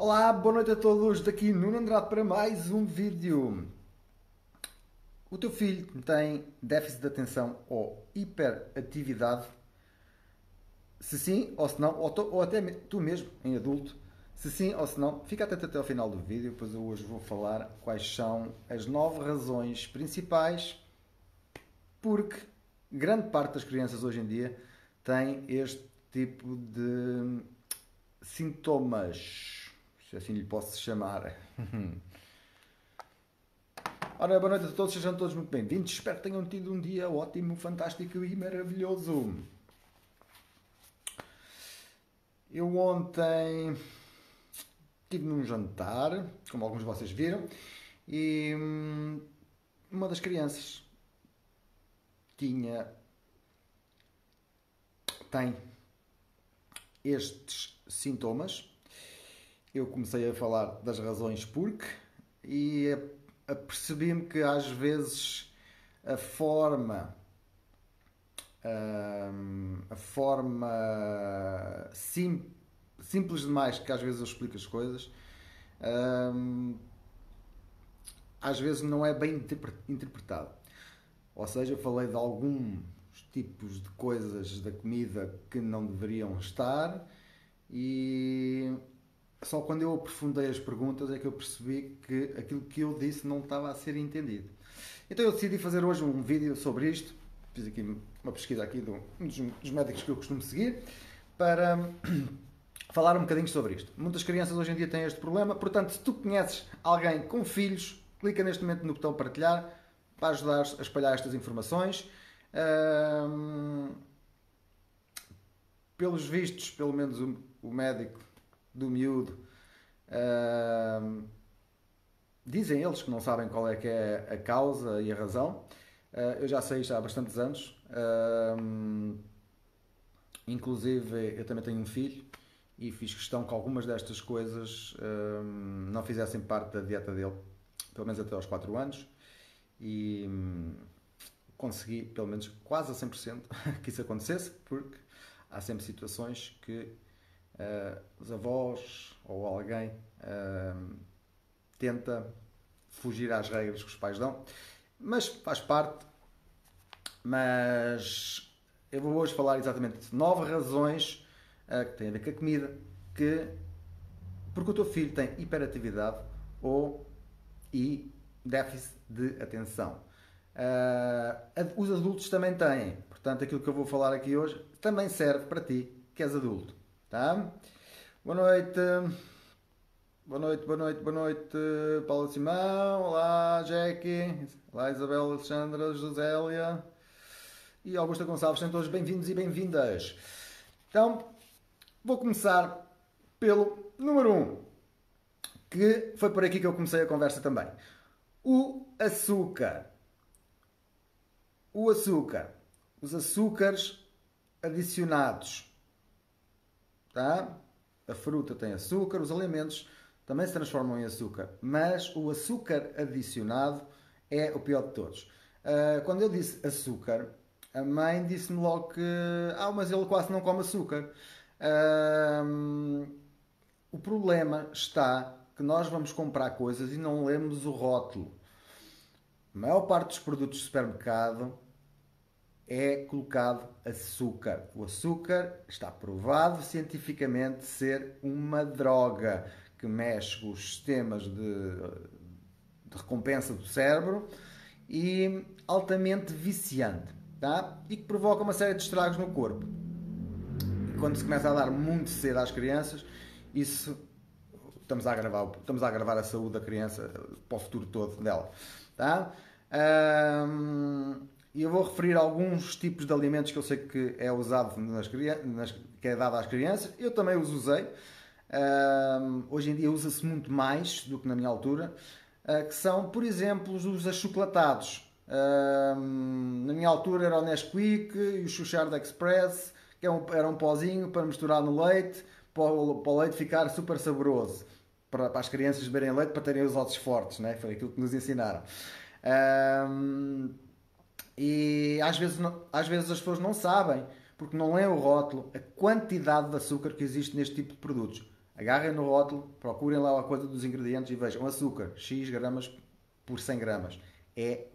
Olá, boa noite a todos, daqui Nuno Andrade para mais um vídeo. O teu filho tem déficit de atenção ou hiperatividade? Se sim ou se não, ou até tu mesmo, em adulto, se sim ou se não, fica atento até ao final do vídeo, pois eu hoje vou falar quais são as 9 razões principais porque grande parte das crianças hoje em dia tem este tipo de sintomas, se assim lhe posso chamar. Ora, boa noite a todos, sejam todos muito bem-vindos. Espero que tenham tido um dia ótimo, fantástico e maravilhoso. Eu ontem estive num jantar, como alguns de vocês viram, e uma das crianças tem estes sintomas. Eu comecei a falar das razões porque e apercebi-me que às vezes a forma simples demais que às vezes eu explico as coisas às vezes não é bem interpretado. Ou seja, eu falei de alguns tipos de coisas da comida que não deveriam estar e só quando eu aprofundei as perguntas é que eu percebi que aquilo que eu disse não estava a ser entendido. Então eu decidi fazer hoje um vídeo sobre isto. Fiz aqui uma pesquisa aqui de um dos médicos que eu costumo seguir para falar um bocadinho sobre isto. Muitas crianças hoje em dia têm este problema, portanto, se tu conheces alguém com filhos, clica neste momento no botão partilhar para ajudar a espalhar estas informações. Pelos vistos, pelo menos o médico do miúdo, dizem eles que não sabem qual é que é a causa e a razão. Eu já sei isto há bastantes anos. Inclusive, eu também tenho um filho e fiz questão que algumas destas coisas não fizessem parte da dieta dele, pelo menos até aos 4 anos. E consegui, pelo menos quase a 100%, que isso acontecesse, porque há sempre situações que os avós ou alguém tenta fugir às regras que os pais dão, mas faz parte. Mas eu vou hoje falar exatamente de 9 razões que têm a ver com a comida, porque o teu filho tem hiperatividade e déficit de atenção. Os adultos também têm, portanto aquilo que eu vou falar aqui hoje também serve para ti que és adulto, tá? Boa noite, boa noite, boa noite, boa noite, Paulo Simão, olá Jackie, olá Isabel Alexandra, Josélia e Augusta Gonçalves, sejam todos bem-vindos e bem-vindas. Então, vou começar pelo número 1, que foi por aqui que eu comecei a conversa também. O açúcar. O açúcar. Os açúcares adicionados. Tá? A fruta tem açúcar, os alimentos também se transformam em açúcar, mas o açúcar adicionado é o pior de todos. Quando eu disse açúcar, a mãe disse-me logo que mas ele quase não come açúcar. O problema está que nós vamos comprar coisas e não lemos o rótulo. A maior parte dos produtos de supermercado é colocado açúcar. O açúcar está provado cientificamente ser uma droga que mexe com os sistemas de recompensa do cérebro e altamente viciante, tá? E que provoca uma série de estragos no corpo. E quando se começa a dar muito cedo às crianças, isso estamos a agravar a saúde da criança para o futuro todo dela, tá? E eu vou referir alguns tipos de alimentos que eu sei que é usado que é dado às crianças. Eu também os usei. Hoje em dia usa-se muito mais do que na minha altura, que são, por exemplo, os achocolatados. Na minha altura era o Nesquik e o Chuchard Express, que era um pozinho para misturar no leite, para o leite ficar super saboroso, para as crianças beberem leite, para terem os ossos fortes, né? Foi aquilo que nos ensinaram. E às vezes as pessoas não sabem, porque não leem o rótulo, a quantidade de açúcar que existe neste tipo de produtos. Agarrem no rótulo, procurem lá a coisa dos ingredientes e vejam açúcar, X gramas por 100 gramas. É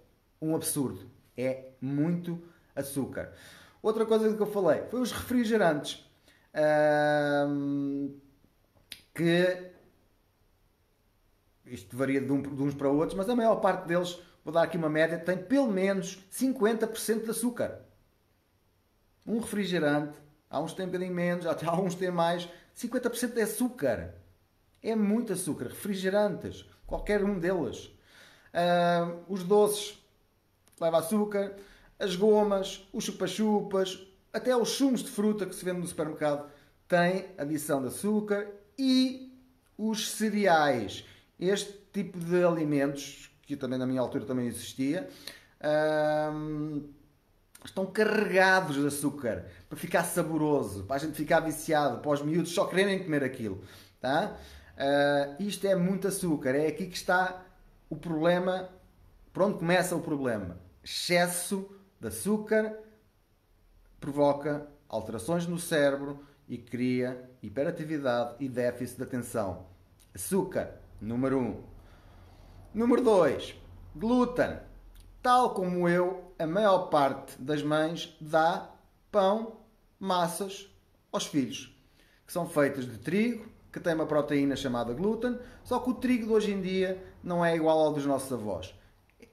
um absurdo. É muito açúcar. Outra coisa que eu falei foi os refrigerantes. Que isto varia de uns para outros, mas a maior parte deles, vou dar aqui uma média, tem pelo menos 50% de açúcar. Um refrigerante, há uns têm um bocadinho menos, até há uns têm mais, 50% é açúcar. É muito açúcar. Refrigerantes, qualquer um deles. Os doces, leva açúcar. As gomas, os chupa-chupas, até os sumos de fruta que se vende no supermercado têm adição de açúcar. E os cereais. Este tipo de alimentos, que também na minha altura também existia, estão carregados de açúcar para ficar saboroso, para a gente ficar viciado, para os miúdos só quererem comer aquilo. Tá? Isto é muito açúcar, é aqui que está o problema, por onde começa o problema. Excesso de açúcar provoca alterações no cérebro e cria hiperatividade e déficit de atenção. Açúcar, número 1. Número 2, glúten. Tal como eu, a maior parte das mães dá pão, massas aos filhos, que são feitas de trigo, que tem uma proteína chamada glúten, só que o trigo de hoje em dia não é igual ao dos nossos avós.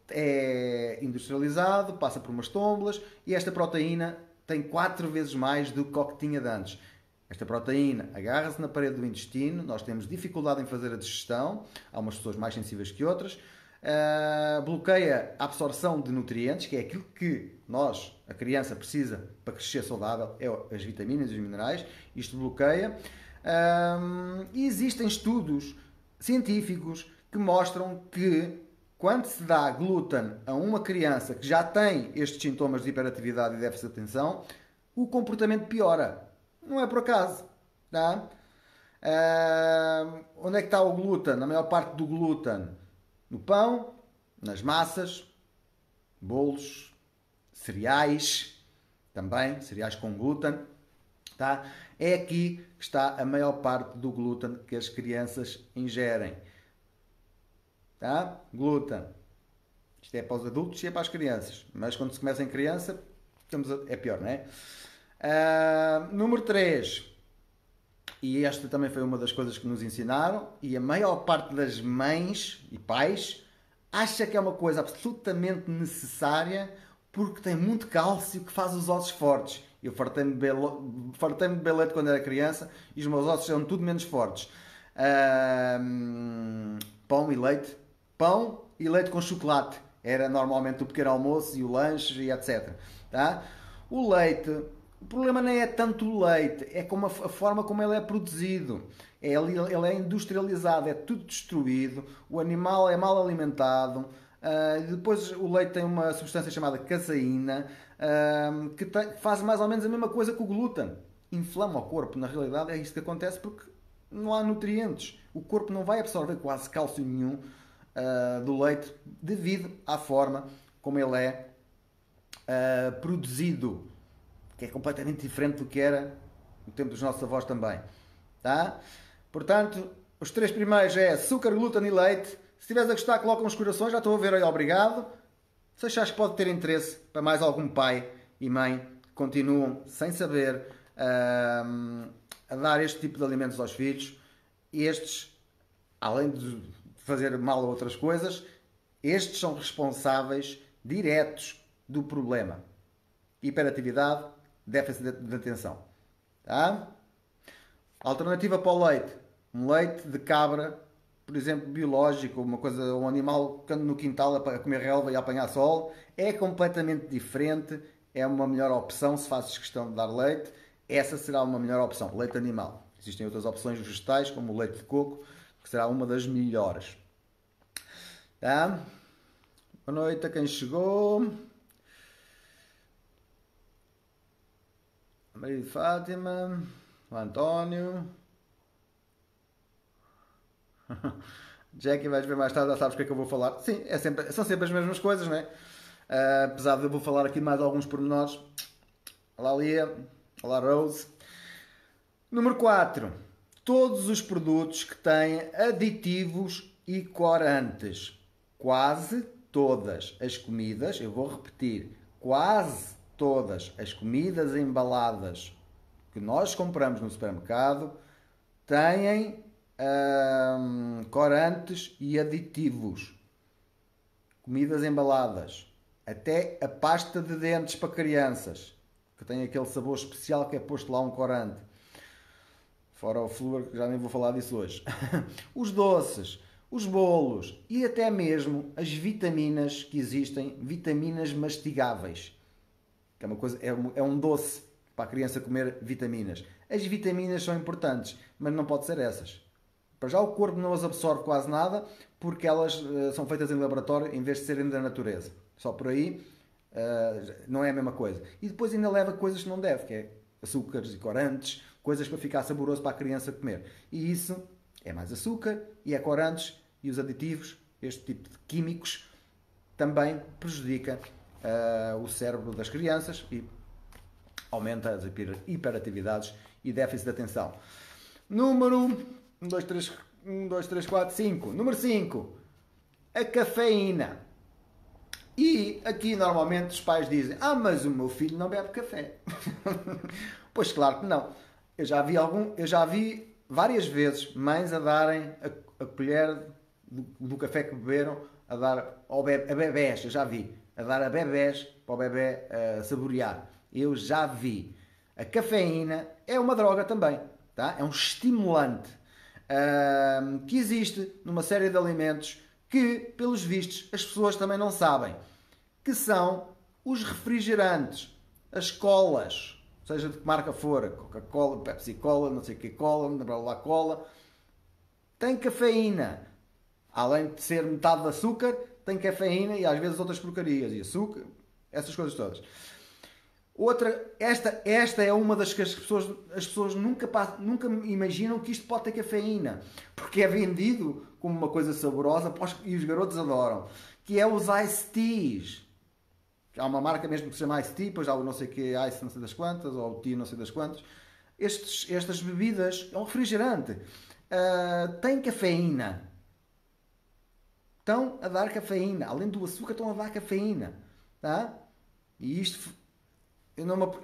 É industrializado, passa por umas tómbolas e esta proteína tem 4 vezes mais do que o que tinha de antes. Esta proteína agarra-se na parede do intestino, nós temos dificuldade em fazer a digestão, há umas pessoas mais sensíveis que outras, bloqueia a absorção de nutrientes, que é aquilo que nós, a criança, precisa para crescer saudável, é as vitaminas e os minerais, isto bloqueia. E existem estudos científicos que mostram que quando se dá glúten a uma criança que já tem estes sintomas de hiperatividade e déficit de atenção, o comportamento piora. Não é por acaso. Tá? Onde é que está o glúten? A maior parte do glúten no pão, nas massas, bolos, cereais, também, cereais com glúten. Tá? É aqui que está a maior parte do glúten que as crianças ingerem. Tá? Glúten. Isto é para os adultos e é para as crianças. Mas quando se começa em criança, é pior, não é? Número 3. E esta também foi uma das coisas que nos ensinaram. E a maior parte das mães e pais acha que é uma coisa absolutamente necessária porque tem muito cálcio que faz os ossos fortes. Eu fartei-me de beber leite quando era criança e os meus ossos eram tudo menos fortes. Pão e leite. Pão e leite com chocolate. Era normalmente o pequeno almoço e o lanche e etc. Tá? O leite, o problema nem é tanto o leite, é como a forma como ele é produzido. Ele é industrializado, é tudo destruído, o animal é mal alimentado. Depois o leite tem uma substância chamada caseína, que faz mais ou menos a mesma coisa que o glúten. Inflama o corpo. Na realidade é isso que acontece porque não há nutrientes. O corpo não vai absorver quase cálcio nenhum do leite devido à forma como ele é produzido, que é completamente diferente do que era no tempo dos nossos avós também. Tá? Portanto, os 3 primeiros é açúcar, glúten e leite. Se estiveres a gostar, coloca uns corações. Já estou a ver aí, obrigado. Se achares que pode ter interesse para mais algum pai e mãe que continuam sem saber a dar este tipo de alimentos aos filhos, estes, além de fazer mal a outras coisas, estes são responsáveis diretos do problema. Hiperatividade, déficit de atenção. Tá? Alternativa para o leite. Um leite de cabra, por exemplo, biológico, um animal que anda no quintal a comer relva e a apanhar sol, é completamente diferente, é uma melhor opção se fazes questão de dar leite, essa será uma melhor opção, leite animal. Existem outras opções vegetais, como o leite de coco, que será uma das melhores. Tá? Boa noite a quem chegou. A Maria de Fátima, o António. Jackie, vais ver mais tarde, já sabes o que é que eu vou falar. Sim, são sempre as mesmas coisas, não é? Apesar de eu vou falar aqui mais alguns pormenores. Olá, Lia. Olá, Rose. Número 4. todos os produtos que têm aditivos e corantes. Quase todas as comidas, eu vou repetir, quase todas as comidas embaladas que nós compramos no supermercado têm corantes e aditivos. Comidas embaladas. Até a pasta de dentes para crianças, que tem aquele sabor especial que é posto lá um corante. Fora o flúor, já nem vou falar disso hoje. Os doces, os bolos e até mesmo as vitaminas que existem, vitaminas mastigáveis. Que é uma coisa, é um doce para a criança comer vitaminas. As vitaminas são importantes, mas não pode ser essas. Para já o corpo não as absorve quase nada, porque elas são feitas em laboratório em vez de serem da natureza. Só por aí não é a mesma coisa. E depois ainda leva coisas que não deve, que é açúcares e corantes, coisas para ficar saboroso para a criança comer. E isso é mais açúcar e é corantes e os aditivos, este tipo de químicos, também prejudica o cérebro das crianças e aumenta as hiperatividades e déficit de atenção. Número 5. Número 5. A cafeína. E aqui normalmente os pais dizem: mas o meu filho não bebe café. Pois claro que não. Eu já vi várias vezes mães a darem a colher do café que beberam a dar a bebés. Eu já vi. A dar a bebés para o bebé saborear. Eu já vi. A cafeína é uma droga também. Tá? É um estimulante que existe numa série de alimentos que, pelos vistos, as pessoas também não sabem. Que são os refrigerantes, as colas, seja de que marca for, Coca-Cola, Pepsi-Cola, não sei o que cola, blá blá cola, tem cafeína. Além de ser metade de açúcar, tem cafeína e às vezes outras porcarias, e açúcar, essas coisas todas. Esta é uma das que as pessoas nunca imaginam que isto pode ter cafeína, porque é vendido como uma coisa saborosa e os garotos adoram, que é os Iced Teas. Há uma marca mesmo que se chama Iced Tea, depois há o não sei o que, Ice não sei das quantas, ou o Tea não sei das quantas. Estas bebidas, é um refrigerante, têm cafeína. Estão a dar cafeína. Além do açúcar, estão a dar cafeína. Tá? E isto,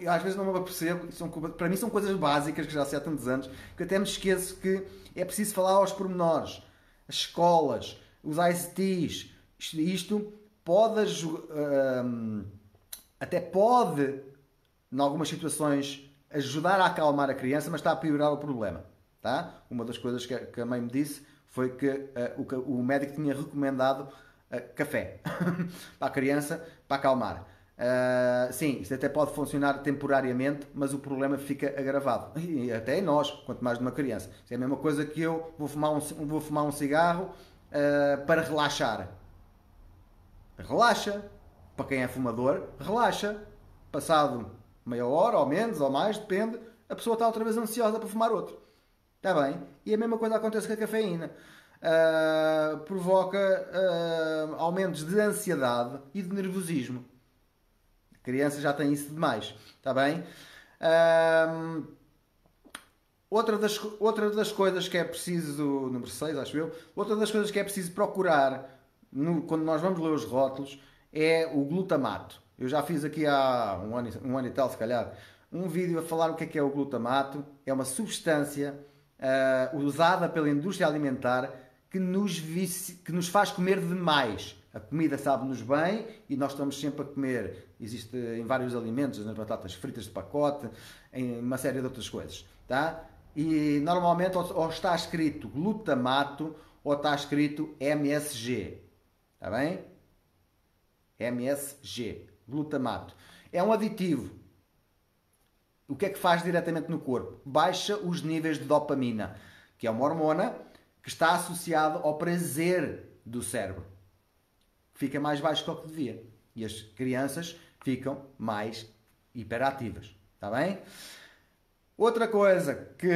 às vezes não me apercebo, para mim são coisas básicas que já sei há tantos anos, que até me esqueço que é preciso falar aos pormenores. As escolas, os Iced Teas, isto pode até pode, em algumas situações, ajudar a acalmar a criança, mas está a piorar o problema. Tá? Uma das coisas que a mãe me disse foi que o médico tinha recomendado café para a criança, para acalmar. Sim, isto até pode funcionar temporariamente, mas o problema fica agravado. E até em nós, quanto mais numa criança. Isto é a mesma coisa que eu vou fumar um cigarro para relaxar. Relaxa. Para quem é fumador, relaxa. Passado meia hora, ou menos, ou mais, depende, a pessoa está outra vez ansiosa para fumar outro. Está bem? E a mesma coisa acontece com a cafeína. Provoca aumentos de ansiedade e de nervosismo. A criança já tem isso demais. Está bem? Outra das coisas que é preciso... Número 6, acho eu. Outra das coisas que é preciso procurar quando nós vamos ler os rótulos é o glutamato. Eu já fiz aqui há um ano e tal, se calhar, um vídeo a falar o que é o glutamato. É uma substância usada pela indústria alimentar que nos faz comer demais. A comida sabe-nos bem e nós estamos sempre a comer. Existe em vários alimentos, nas batatas fritas de pacote, em uma série de outras coisas. Tá? E normalmente ou está escrito glutamato ou está escrito MSG. Está bem? MSG, glutamato. É um aditivo. O que é que faz diretamente no corpo? Baixa os níveis de dopamina, que é uma hormona que está associada ao prazer do cérebro. Fica mais baixo do que devia. E as crianças ficam mais hiperativas. Está bem? Outra coisa que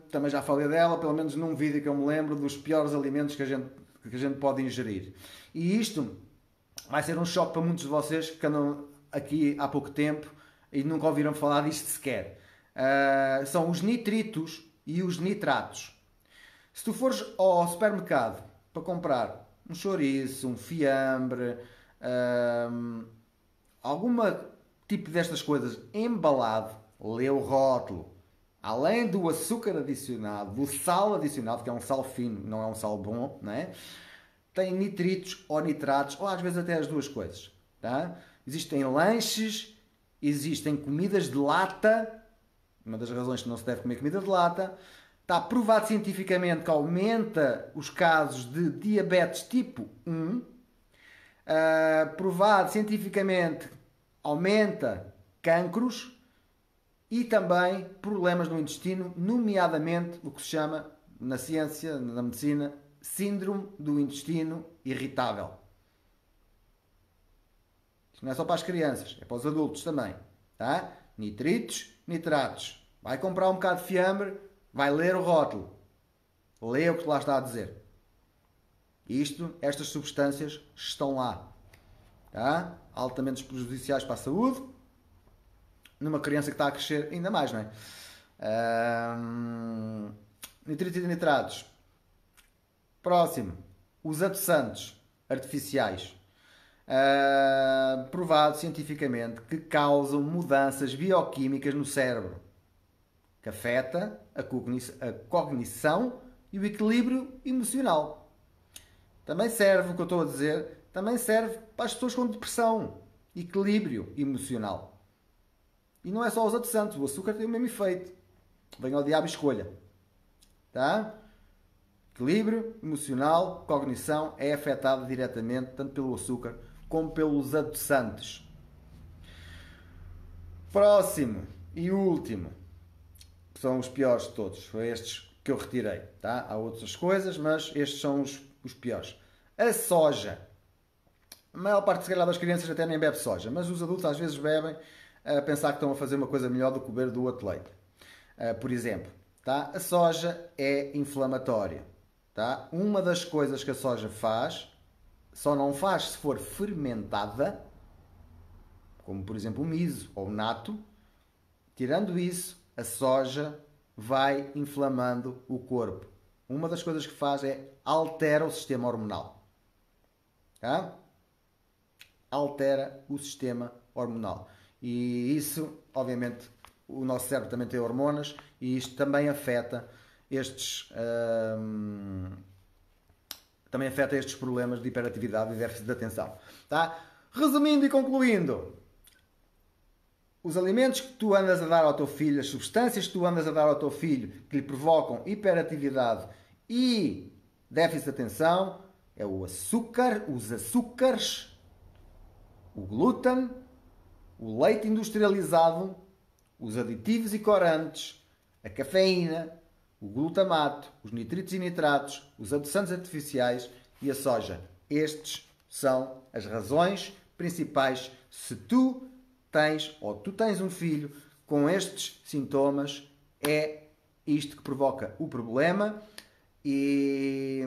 também já falei dela, pelo menos num vídeo que eu me lembro, dos piores alimentos que a gente pode ingerir. E isto vai ser um choque para muitos de vocês que andam aqui há pouco tempo e nunca ouviram falar disto sequer. São os nitritos e os nitratos. Se tu fores ao supermercado para comprar um chouriço, um fiambre, algum tipo destas coisas embalado, lê o rótulo. Além do açúcar adicionado, do sal adicionado, que é um sal fino, não é um sal bom, não é? Tem nitritos ou nitratos, ou às vezes até as duas coisas. Tá? Existem lanches, existem comidas de lata, uma das razões que não se deve comer comida de lata. Está provado cientificamente que aumenta os casos de diabetes tipo 1. Provado cientificamente aumenta cancros e também problemas no intestino, nomeadamente o que se chama, na ciência, na medicina, síndrome do intestino irritável. Isto não é só para as crianças, é para os adultos também. Tá? Nitritos, nitratos. Vai comprar um bocado de fiambre, vai ler o rótulo. Lê o que lá está a dizer. Estas substâncias estão lá. Tá? Altamente prejudiciais para a saúde. Numa criança que está a crescer ainda mais, não é? Nitritos e nitratos. Próximo. Os adoçantes artificiais. Provado cientificamente que causam mudanças bioquímicas no cérebro. Que afeta a cognição e o equilíbrio emocional. Também serve, o que eu estou a dizer, também serve para as pessoas com depressão. Equilíbrio emocional. E não é só os adoçantes, o açúcar tem o mesmo efeito. Venha ao diabo e escolha. Tá? Equilíbrio emocional, cognição é afetado diretamente tanto pelo açúcar como pelos adoçantes. Próximo e último, que são os piores de todos, foi estes que eu retirei. Tá? Há outras coisas, mas estes são os piores. A soja. A maior parte, se calhar, das crianças até nem bebe soja, mas os adultos às vezes bebem a pensar que estão a fazer uma coisa melhor do que beber do outro leite. Por exemplo, tá? A soja é inflamatória. Tá? Uma das coisas que a soja faz, só não faz se for fermentada, como por exemplo o miso ou o nato. Tirando isso, a soja vai inflamando o corpo. Uma das coisas que faz é altera o sistema hormonal. Tá? Altera o sistema hormonal. E isso, obviamente, o nosso cérebro também tem hormonas e isto também afeta estes problemas de hiperatividade e déficit de atenção. Tá? Resumindo e concluindo, os alimentos que tu andas a dar ao teu filho, as substâncias que tu andas a dar ao teu filho que lhe provocam hiperatividade e déficit de atenção é o açúcar, os açúcares, o glúten, o leite industrializado, os aditivos e corantes, a cafeína, o glutamato, os nitritos e nitratos, os adoçantes artificiais e a soja. Estes são as razões principais se tu tens um filho com estes sintomas, é isto que provoca o problema e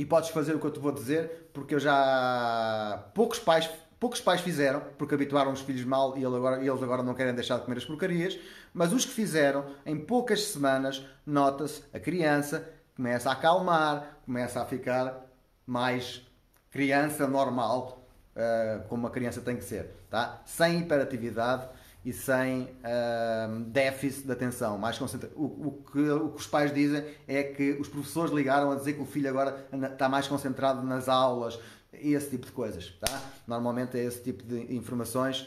podes fazer o que eu te vou dizer, porque eu já poucos pais fizeram, porque habituaram os filhos mal e eles agora não querem deixar de comer as porcarias, mas os que fizeram, em poucas semanas, nota-se a criança começa a acalmar, começa a ficar mais criança normal, como uma criança tem que ser, tá? Sem hiperatividade e sem déficit de atenção. O que os pais dizem é que os professores ligaram a dizer que o filho agora está mais concentrado nas aulas e esse tipo de coisas. Tá? Normalmente é esse tipo de informações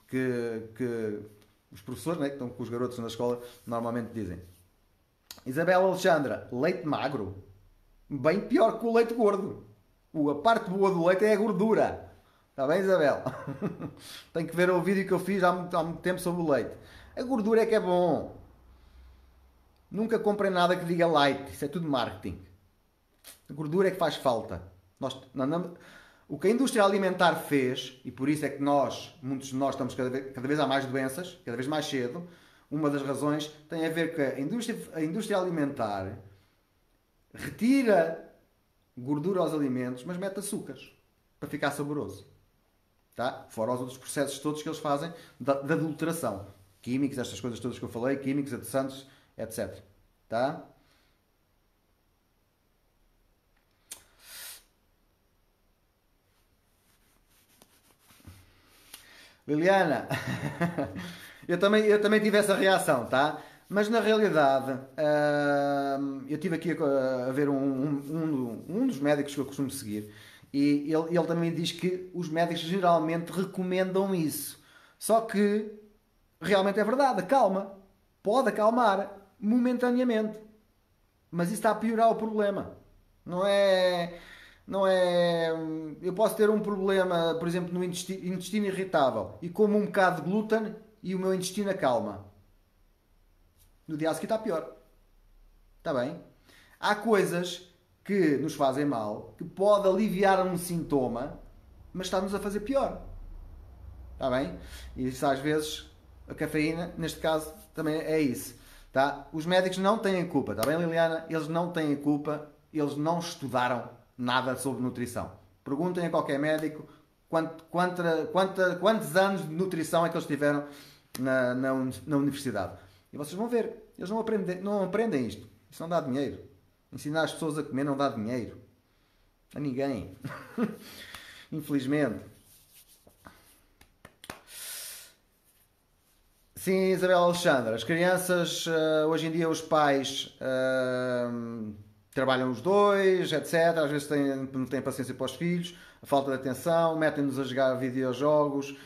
que os professores, né, que estão com os garotos na escola, normalmente dizem. Isabel Alexandra, leite magro? Bem pior que o leite gordo. A parte boa do leite é a gordura. Está bem, Isabel? Tem que ver o vídeo que eu fiz há muito tempo sobre o leite. A gordura é que é bom. Nunca comprem nada que diga light. Isso é tudo marketing. A gordura é que faz falta. O que a indústria alimentar fez, e por isso é que muitos de nós estamos cada vez há mais doenças, cada vez mais cedo, uma das razões tem a ver com a indústria alimentar retira gordura aos alimentos, mas mete açúcares para ficar saboroso. Tá? Fora os outros processos todos que eles fazem de adulteração. químicos, estas coisas todas que eu falei, químicos, adoçantes, etc. Tá? Liliana, eu também tive essa reação, tá? Mas na realidade, eu estive aqui a ver um dos médicos que eu costumo seguir e ele também diz que os médicos geralmente recomendam isso. Só que realmente é verdade, calma, pode acalmar momentaneamente, mas isso está a piorar o problema. Não é. Não é. Eu posso ter um problema, por exemplo, no intestino irritável e como um bocado de glúten e o meu intestino acalma. No dia a seguir está pior. Está bem? Há coisas que nos fazem mal, que pode aliviar um sintoma, mas está-nos a fazer pior. Está bem? E isso às vezes, a cafeína, neste caso, também é isso. Tá? Os médicos não têm culpa, está bem, Liliana? Eles não têm culpa, eles não estudaram nada sobre nutrição. Perguntem a qualquer médico quantos anos de nutrição é que eles tiveram na universidade. E vocês vão ver, eles não aprendem isto. Isso não dá dinheiro. Ensinar as pessoas a comer não dá dinheiro. A ninguém. Infelizmente. Sim, Isabel Alexandra. As crianças, hoje em dia os pais trabalham os dois, etc. Às vezes não têm paciência para os filhos, a falta de atenção, metem-nos a jogar videojogos,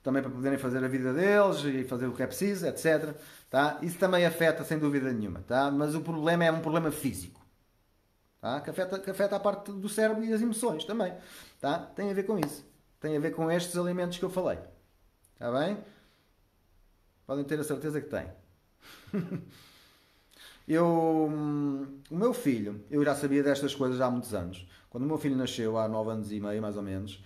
também para poderem fazer a vida deles e fazer o que é preciso, etc. Tá? Isso também afeta, sem dúvida nenhuma. Tá? Mas o problema é um problema físico. Tá? Que afeta a parte do cérebro e as emoções também. Tá? Tem a ver com isso. Tem a ver com estes alimentos que eu falei. Está bem? Podem ter a certeza que tem. O meu filho, eu já sabia destas coisas há muitos anos. Quando o meu filho nasceu, há 9 anos e meio, mais ou menos,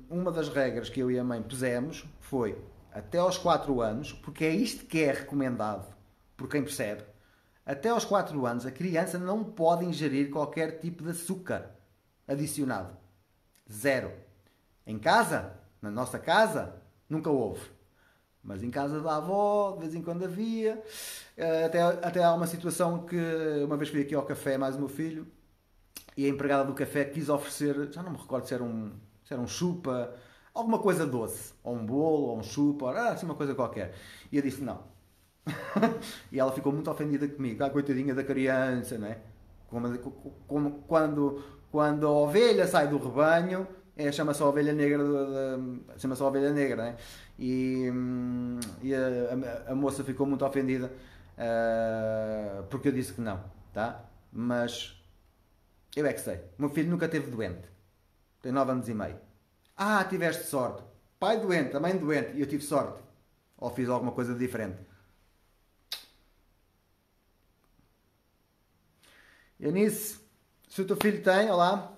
uma das regras que eu e a mãe pusemos foi até aos 4 anos, porque é isto que é recomendado por quem percebe, até aos 4 anos a criança não pode ingerir qualquer tipo de açúcar adicionado. Zero. Em casa, na nossa casa, nunca houve. Mas em casa da avó, de vez em quando havia. Até há uma situação que uma vez fui aqui ao café, mais o meu filho, e a empregada do café quis oferecer, já não me recordo se era um chupa, alguma coisa doce, ou um bolo, ou um chupa, ou assim uma coisa qualquer. E eu disse não. E ela ficou muito ofendida comigo. Coitadinha da criança, não é? Quando a ovelha sai do rebanho, chama-se a ovelha negra, chama-se a ovelha negra, não é? E a moça ficou muito ofendida porque eu disse que não, tá? Mas eu é que sei. O meu filho nunca esteve doente. Tem 9 anos e meio. Ah, tiveste sorte. Pai doente, a mãe doente. E eu tive sorte. Ou fiz alguma coisa diferente. Eunice, se o teu filho tem, olá.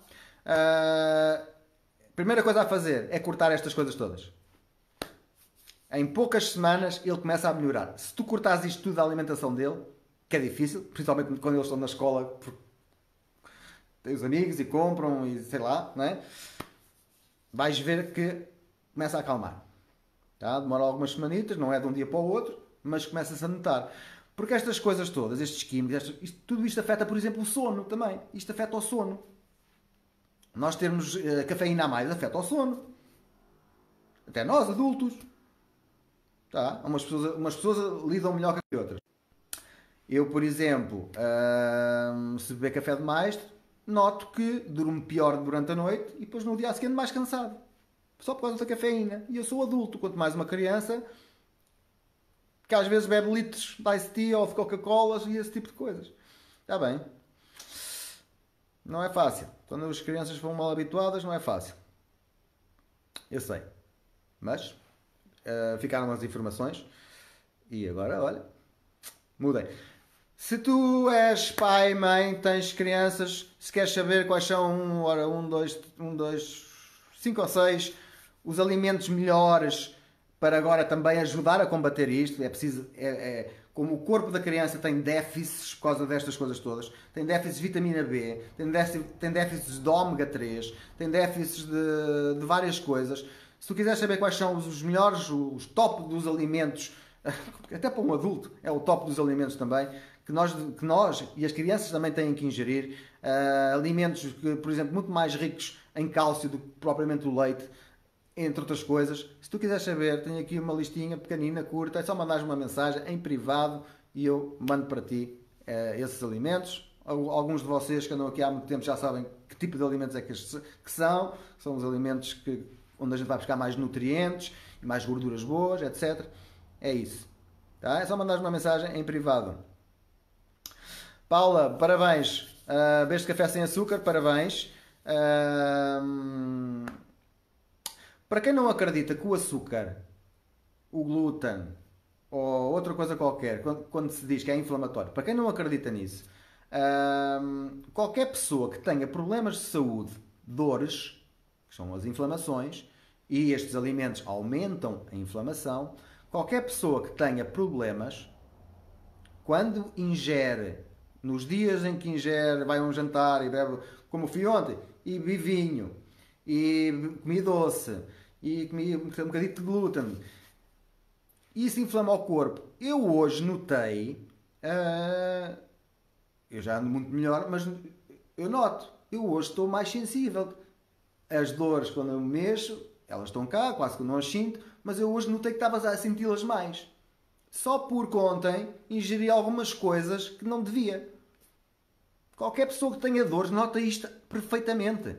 Primeira coisa a fazer é cortar estas coisas todas. Em poucas semanas ele começa a melhorar. Se tu cortares isto tudo da alimentação dele, que é difícil, principalmente quando eles estão na escola, porque têm os amigos e compram e sei lá, não é? Vais ver que começa a acalmar. Tá? Demora algumas semanitas, não é de um dia para o outro, mas começa-se a notar. Porque estas coisas todas, estes químicos, tudo isto afeta, por exemplo, o sono também. Isto afeta o sono. Nós termos cafeína a mais afeta o sono. Até nós, adultos. Tá? Umas pessoas lidam melhor que outras. Eu, por exemplo, se beber café demais, noto que durmo pior durante a noite e depois no dia a seguir ando mais cansado. Só por causa da cafeína. E eu sou adulto, quanto mais uma criança que às vezes bebe litros de Ice Tea ou de Coca-Colas e esse tipo de coisas. Está bem? Não é fácil. Quando as crianças vão mal habituadas, não é fácil. Eu sei. Mas ficaram as informações e agora, olha, mudem. Se tu és pai, mãe, tens crianças, se queres saber quais são, ora, 5 ou 6, os alimentos melhores para agora também ajudar a combater isto, é preciso, como o corpo da criança tem déficits por causa destas coisas todas, tem déficits de vitamina B, tem déficits de ômega 3, tem déficits de várias coisas. Se tu quiseres saber quais são os melhores, os top dos alimentos, até para um adulto é o top dos alimentos também, que nós e as crianças também têm que ingerir, alimentos, que, por exemplo, muito mais ricos em cálcio do que propriamente o leite, entre outras coisas. Se tu quiseres saber, tenho aqui uma listinha pequenina, curta, é só mandares uma mensagem em privado e eu mando para ti esses alimentos. Alguns de vocês que andam aqui há muito tempo já sabem que tipo de alimentos é que são. São os alimentos onde a gente vai buscar mais nutrientes e mais gorduras boas, etc. É isso. Tá? É só mandares uma mensagem em privado. Paula, parabéns. Beijo de café sem açúcar, parabéns. Para quem não acredita que o açúcar, o glúten ou outra coisa qualquer, quando se diz que é inflamatório, para quem não acredita nisso, qualquer pessoa que tenha problemas de saúde, dores, que são as inflamações, e estes alimentos aumentam a inflamação, qualquer pessoa que tenha problemas, quando ingere, nos dias em que ingere, vai a um jantar e bebe, como fui ontem, e bebi vinho, e comi doce, e comi um bocadinho de glúten, isso inflama o corpo. Eu hoje notei, eu já ando muito melhor, mas eu noto, eu hoje estou mais sensível. As dores, quando eu me mexo, elas estão cá, quase que eu não as sinto, mas eu hoje notei que estava a senti-las mais. Só porque ontem ingeri algumas coisas que não devia. Qualquer pessoa que tenha dores nota isto perfeitamente.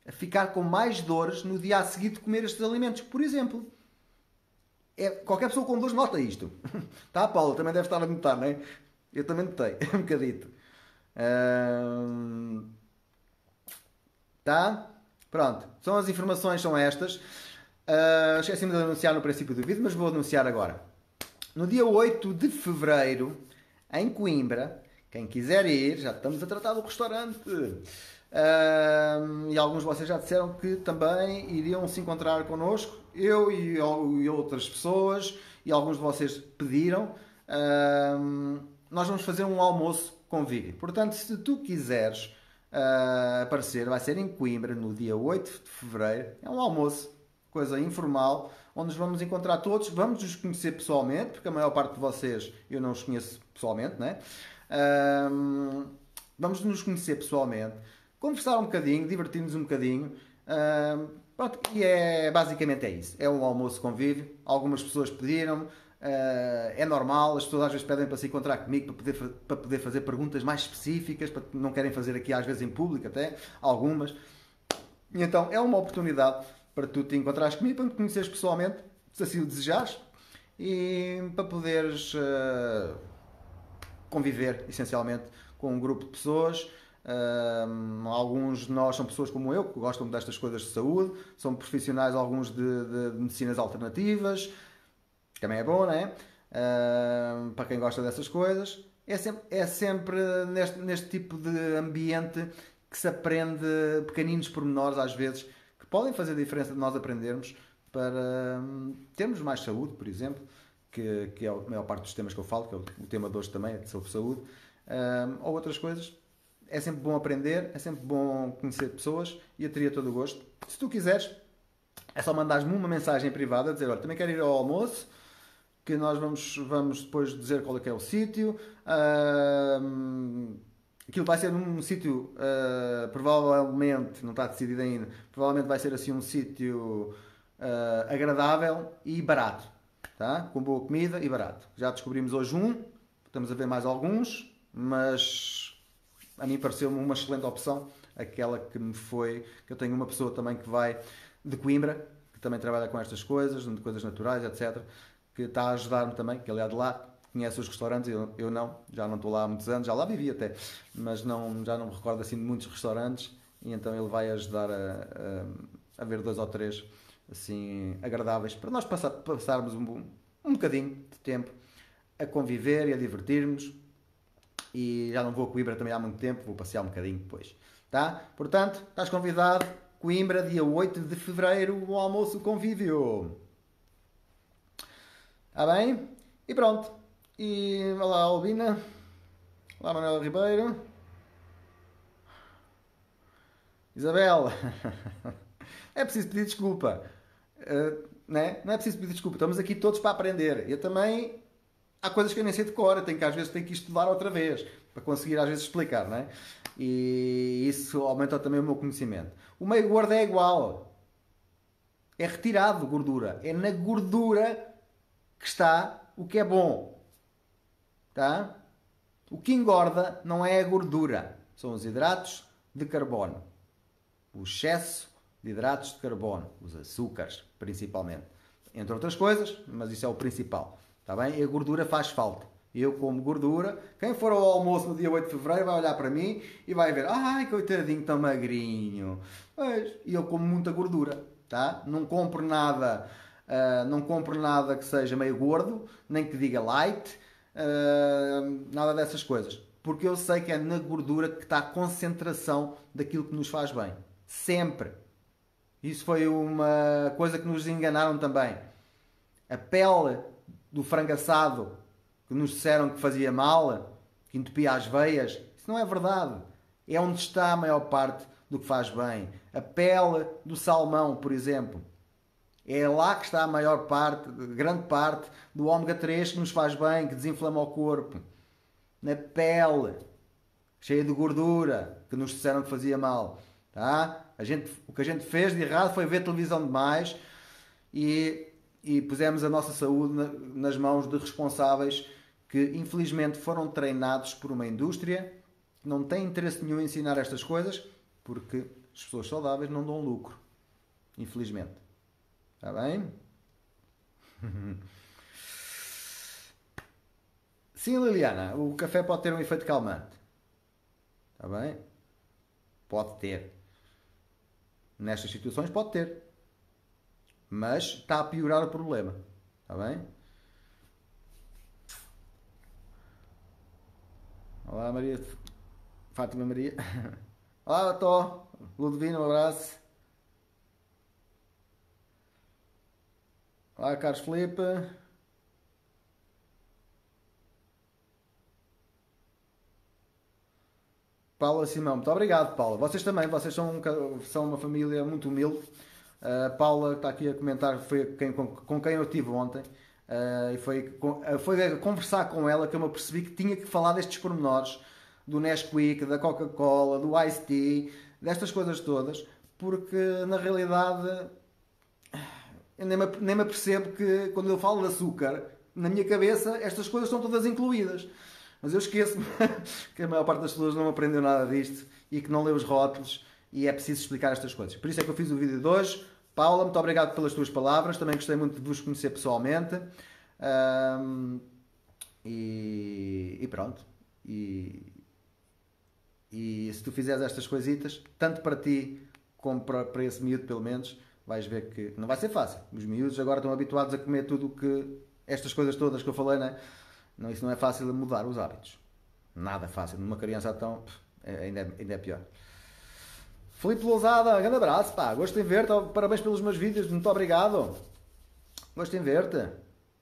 A ficar com mais dores no dia a seguir de comer estes alimentos. Por exemplo, qualquer pessoa com dores nota isto. Tá, Paulo? Também deve estar a notar, não é? Eu também notei, um bocadito. Tá? Pronto. As informações são estas. Esqueci-me de anunciar no princípio do vídeo, mas vou anunciar agora. No dia 8 de fevereiro, em Coimbra, quem quiser ir, já estamos a tratar do restaurante. E alguns de vocês já disseram que também iriam se encontrar connosco, eu e outras pessoas, e alguns de vocês pediram. Nós vamos fazer um almoço convívio. Portanto, se tu quiseres aparecer, vai ser em Coimbra, no dia 8 de fevereiro. É um almoço, coisa informal, onde nos vamos encontrar todos, vamos nos conhecer pessoalmente, porque a maior parte de vocês eu não os conheço pessoalmente, né? Vamos nos conhecer pessoalmente, conversar um bocadinho, divertir-nos um bocadinho. Pronto, e basicamente é isso. É um almoço convívio. Algumas pessoas pediram, é normal, as pessoas às vezes pedem para se encontrar comigo para poder fazer perguntas mais específicas, para que não querem fazer aqui às vezes em público até, algumas. E então é uma oportunidade para tu te encontrares comigo, para me conheceres pessoalmente, se assim o desejares, e para poderes conviver, essencialmente, com um grupo de pessoas. Alguns de nós são pessoas como eu, que gostam destas coisas de saúde, são profissionais, alguns de medicinas alternativas, também é bom, não é? Para quem gosta dessas coisas. É sempre neste tipo de ambiente que se aprende pequeninos pormenores, às vezes, que podem fazer diferença de nós aprendermos para termos mais saúde, por exemplo, que é a maior parte dos temas que eu falo, que é o tema de hoje também, é sobre saúde, ou outras coisas. É sempre bom aprender, é sempre bom conhecer pessoas e eu teria todo o gosto. Se tu quiseres, é só mandares-me uma mensagem privada a dizer: olha, também quero ir ao almoço, que nós vamos depois dizer qual é que é o sítio. Aquilo vai ser num sítio, provavelmente, não está decidido ainda, provavelmente vai ser assim um sítio agradável e barato, tá? Com boa comida e barato. Já descobrimos hoje estamos a ver mais alguns, mas a mim pareceu-me uma excelente opção, aquela que eu tenho uma pessoa também que vai de Coimbra, que também trabalha com estas coisas, de coisas naturais, etc., que está a ajudar-me também, que ele é de lá, conhece os restaurantes, eu não, já não estou lá há muitos anos, já lá vivi até, mas já não me recordo assim de muitos restaurantes, e então ele vai ajudar a ver 2 ou 3 assim agradáveis, para nós passarmos um bocadinho de tempo a conviver e a divertir-nos. E já não vou a Coimbra também há muito tempo, vou passear um bocadinho depois, tá? Portanto, estás convidado, Coimbra, dia 8 de fevereiro, o almoço convívio. Está bem? E pronto. E olá, Albina. Olá, Manuela Ribeiro. Isabel. É preciso pedir desculpa. Né? Não é preciso pedir desculpa. Estamos aqui todos para aprender. Eu também... Há coisas que eu nem sei de cor. Às vezes tenho que estudar outra vez. Para conseguir às vezes explicar, não é? E isso aumenta também o meu conhecimento. O meio gordo é igual. É retirado gordura. É na gordura que está o que é bom. Tá? O que engorda não é a gordura. São os hidratos de carbono. O excesso de hidratos de carbono. Os açúcares, principalmente. Entre outras coisas, mas isso é o principal. Está bem? E a gordura faz falta. Eu como gordura. Quem for ao almoço no dia 8 de fevereiro vai olhar para mim e vai ver: ai, coitadinho, tão magrinho. Pois, e eu como muita gordura. Tá? Não compro nada, não compro nada que seja meio gordo, nem que diga light, nada dessas coisas. Porque eu sei que é na gordura que está a concentração daquilo que nos faz bem. Sempre. Isso foi uma coisa que nos enganaram também. A pele do frango assado que nos disseram que fazia mal, que entupia as veias, isso não é verdade. É onde está a maior parte do que faz bem. A pele do salmão, por exemplo. É lá que está a maior parte, grande parte do ômega 3 que nos faz bem, que desinflama o corpo. Na pele, cheia de gordura, que nos disseram que fazia mal. Tá? O que a gente fez de errado foi ver televisão demais e pusemos a nossa saúde nas mãos de responsáveis que infelizmente foram treinados por uma indústria que não tem interesse nenhum em ensinar estas coisas, porque as pessoas saudáveis não dão lucro. Infelizmente. Está bem? Sim, Liliana, o café pode ter um efeito calmante. Está bem? Pode ter. Nestas situações pode ter. Mas está a piorar o problema. Está bem? Olá, Maria. Fátima Maria. Olá, Tó. Ludovino, um abraço. Olá, Carlos Felipe. Paula Simão, muito obrigado, Paula. Vocês também, vocês são uma família muito humilde. A Paula está aqui a comentar, foi com quem eu estive ontem. E foi a conversar com ela que eu me apercebi que tinha que falar destes pormenores do Nesquik, da Coca-Cola, do Iced Tea, destas coisas todas, porque na realidade eu nem me apercebo que quando eu falo de açúcar, na minha cabeça estas coisas estão todas incluídas. Mas eu esqueço-me que a maior parte das pessoas não aprendeu nada disto e que não lê os rótulos e é preciso explicar estas coisas. Por isso é que eu fiz o vídeo de hoje. Paula, muito obrigado pelas tuas palavras. Também gostei muito de vos conhecer pessoalmente. E pronto. E se tu fizeres estas coisitas, tanto para ti como para esse miúdo, pelo menos, vais ver que não vai ser fácil. Os miúdos agora estão habituados a comer tudo o que... Estas coisas todas que eu falei, né? Não, isso não é fácil de mudar os hábitos. Nada fácil. Numa criança tão... ainda é pior. Filipe Lousada, grande abraço, pá. Gosto em ver-te. Parabéns pelos meus vídeos. Muito obrigado. Gosto em ver-te.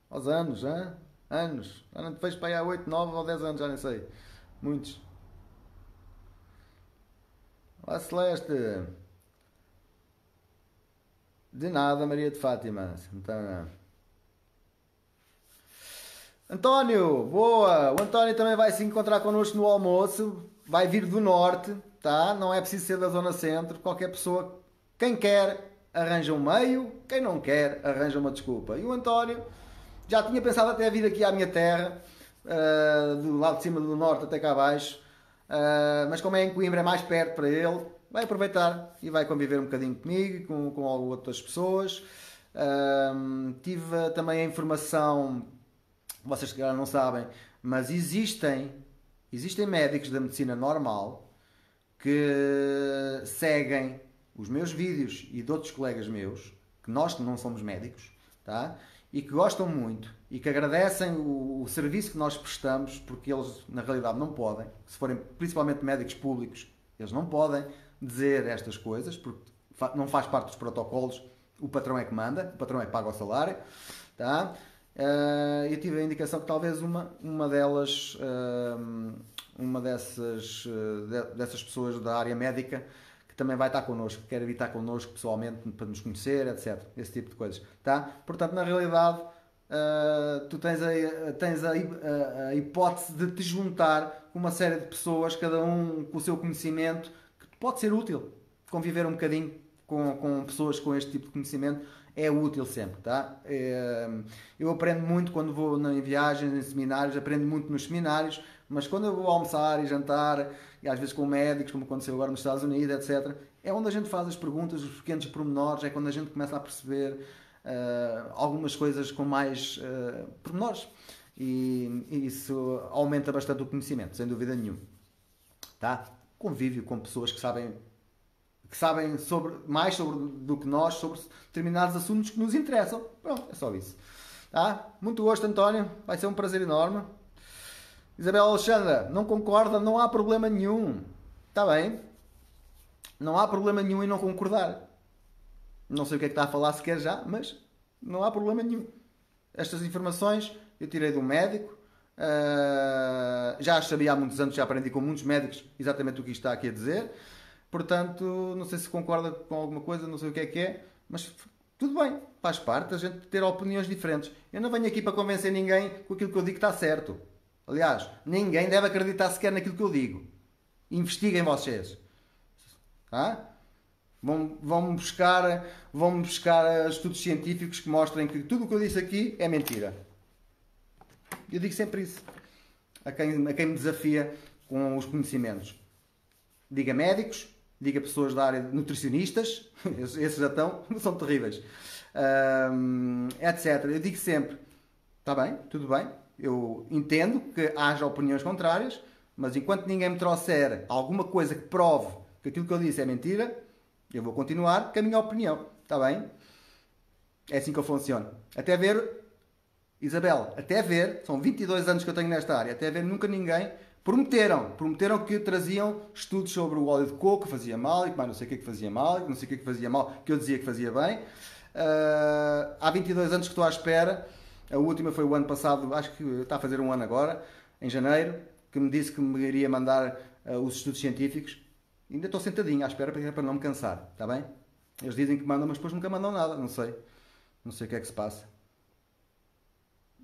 Aos anos, hein? Anos. Já não te vejo para aí há 8, 9 ou 10 anos, já nem sei. Muitos. Olá, Celeste. De nada, Maria de Fátima. Então... António, boa! O António também vai se encontrar connosco no almoço. Vai vir do norte, tá? Não é preciso ser da zona centro. Qualquer pessoa, quem quer, arranja um meio. Quem não quer, arranja uma desculpa. E o António já tinha pensado até vir aqui à minha terra, do lado de cima do norte até cá abaixo. Mas como é em Coimbra, é mais perto para ele. Vai aproveitar e vai conviver um bocadinho comigo, com outras pessoas. Tive também a informação... Vocês se calhar não sabem, mas existem médicos da medicina normal que seguem os meus vídeos e de outros colegas meus, que nós que não somos médicos, tá? E que gostam muito e que agradecem o serviço que nós prestamos, porque eles na realidade não podem, se forem principalmente médicos públicos, eles não podem dizer estas coisas, porque não faz parte dos protocolos, o patrão é que manda, o patrão é que paga o salário, tá? Eu tive a indicação que talvez uma dessas pessoas da área médica que também vai estar connosco, quer vir estar connosco pessoalmente para nos conhecer, etc. Esse tipo de coisas, tá? Portanto, na realidade, tu tens a hipótese de te juntar com uma série de pessoas, cada um com o seu conhecimento, que pode ser útil. Conviver um bocadinho com pessoas com este tipo de conhecimento é útil sempre, tá? Eu aprendo muito quando vou em viagens, em seminários, aprendo muito nos seminários, mas quando eu vou almoçar e jantar, e às vezes com médicos, como aconteceu agora nos Estados Unidos, etc., é onde a gente faz as perguntas, os pequenos pormenores, é quando a gente começa a perceber algumas coisas com mais pormenores. E isso aumenta bastante o conhecimento, sem dúvida nenhuma. Tá? Convívio com pessoas que sabem mais do que nós sobre determinados assuntos que nos interessam. Pronto, é só isso. Tá? Muito gosto, António. Vai ser um prazer enorme. Isabel Alexandra, não concorda? Não há problema nenhum. Está bem? Não há problema nenhum em não concordar. Não sei o que é que está a falar sequer já, mas não há problema nenhum. Estas informações eu tirei de um médico. Já as sabia há muitos anos, já aprendi com muitos médicos exatamente o que isto está aqui a dizer. Portanto, não sei se concorda com alguma coisa, não sei o que é, mas tudo bem, faz parte a gente ter opiniões diferentes. Eu não venho aqui para convencer ninguém que aquilo que eu digo está certo. Aliás, ninguém deve acreditar sequer naquilo que eu digo. Investiguem vocês. Tá? Vão buscar estudos científicos que mostrem que tudo o que eu disse aqui é mentira. Eu digo sempre isso. A quem me desafia com os conhecimentos. Diga médicos, diga pessoas da área de nutricionistas, esses já são terríveis, etc. Eu digo sempre, está bem, tudo bem, eu entendo que haja opiniões contrárias, mas enquanto ninguém me trouxer alguma coisa que prove que aquilo que eu disse é mentira, eu vou continuar com a minha opinião, está bem? É assim que eu funciono. Até ver, Isabel, são 22 anos que eu tenho nesta área, até ver nunca ninguém... Prometeram que traziam estudos sobre o óleo de coco que fazia mal, e que mais não sei o que fazia mal, e que não sei o que fazia mal, que eu dizia que fazia bem. Há 22 anos que estou à espera. A última foi o ano passado, acho que está a fazer um ano agora, em janeiro, que me disse que me iria mandar os estudos científicos. Ainda estou sentadinho à espera para não me cansar, está bem? Eles dizem que mandam, mas depois nunca mandam nada, não sei. Não sei o que é que se passa.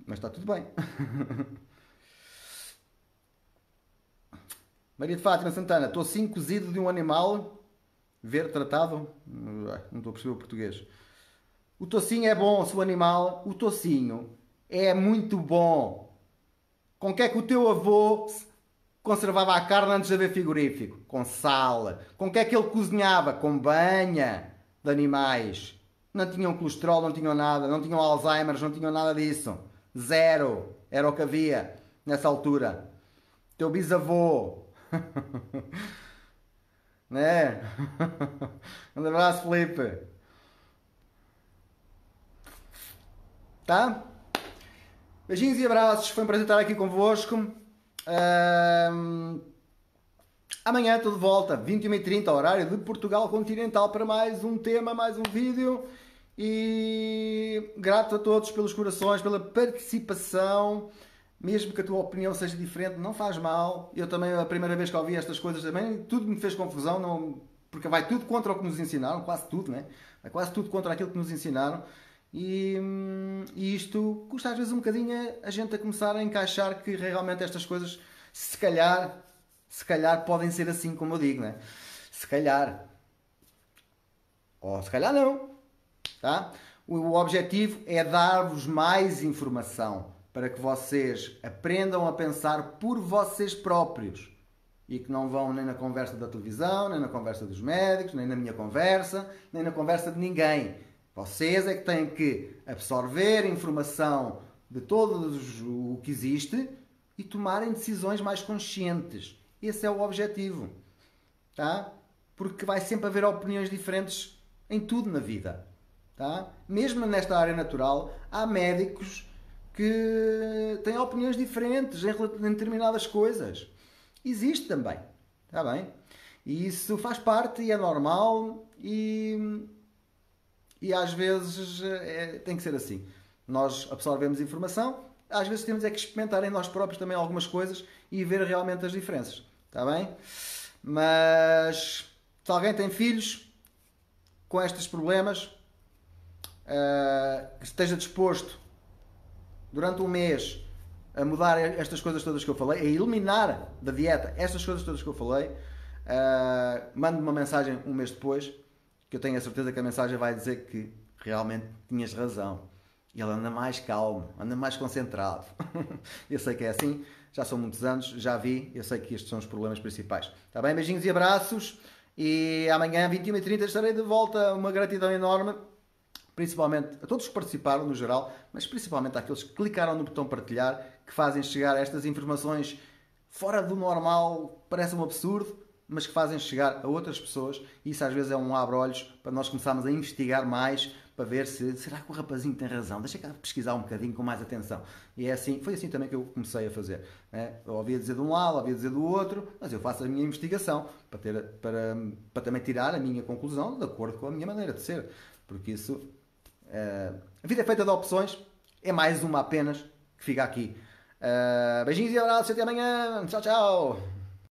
Mas está tudo bem. Maria de Fátima Santana, tocinho cozido de um animal, ver tratado, não estou a perceber o português. O tocinho é bom, se o animal, o tocinho é muito bom. Com que é que o teu avô conservava a carne antes de haver frigorífico? Com sal. Com que é que ele cozinhava? Com banha de animais. Não tinham colesterol, não tinham nada, não tinham Alzheimer, não tinham nada disso. Zero. Era o que havia nessa altura. Teu bisavô... né? Um abraço, Felipe. Tá? Beijinhos e abraços. Foi um prazer estar aqui convosco. Amanhã estou de volta, 21h30, horário de Portugal Continental, para mais um tema, mais um vídeo. E grato a todos pelos corações, pela participação. Mesmo que a tua opinião seja diferente, não faz mal. Eu também, a primeira vez que ouvi estas coisas também, tudo me fez confusão, não, porque vai tudo contra o que nos ensinaram, quase tudo, né? Vai quase tudo contra aquilo que nos ensinaram. E isto custa às vezes um bocadinho a gente a começar a encaixar que realmente estas coisas, se calhar podem ser assim, como eu digo, né? Se calhar. Ou se calhar não. Tá? O objetivo é dar-vos mais informação, para que vocês aprendam a pensar por vocês próprios e que não vão nem na conversa da televisão, nem na conversa dos médicos, nem na minha conversa, nem na conversa de ninguém. Vocês é que têm que absorver informação de todo o que existe e tomarem decisões mais conscientes. Esse é o objetivo. Tá? Porque vai sempre haver opiniões diferentes em tudo na vida. Tá? Mesmo nesta área natural, há médicos que têm opiniões diferentes em determinadas coisas. Existe também. Está bem? E isso faz parte e é normal e às vezes tem que ser assim. Nós absorvemos informação, às vezes temos é que experimentar em nós próprios também algumas coisas e ver realmente as diferenças. Está bem? Mas Se alguém tem filhos com estes problemas, que esteja disposto durante um mês a mudar estas coisas todas que eu falei, a eliminar da dieta estas coisas todas que eu falei, mande-me uma mensagem um mês depois, que eu tenho a certeza que a mensagem vai dizer que realmente tinhas razão. E ele anda mais calmo, anda mais concentrado. Eu sei que é assim, já são muitos anos, já vi, eu sei que estes são os problemas principais. Está bem? Beijinhos e abraços. E amanhã, 21h30, estarei de volta. Uma gratidão enorme, principalmente a todos que participaram no geral, mas principalmente àqueles que clicaram no botão partilhar, que fazem chegar estas informações fora do normal, parece um absurdo, mas que fazem chegar a outras pessoas, e isso às vezes é um abre-olhos para nós começarmos a investigar mais, para ver se, será que o rapazinho tem razão? Deixa cá pesquisar um bocadinho com mais atenção. E é assim, foi assim também que eu comecei a fazer. Eu ouvia dizer de um lado, ouvia dizer do outro, mas eu faço a minha investigação para também tirar a minha conclusão de acordo com a minha maneira de ser. Porque isso, a vida é feita de opções, é mais uma apenas que fica aqui. Beijinhos e abraços, até amanhã. Tchau, tchau.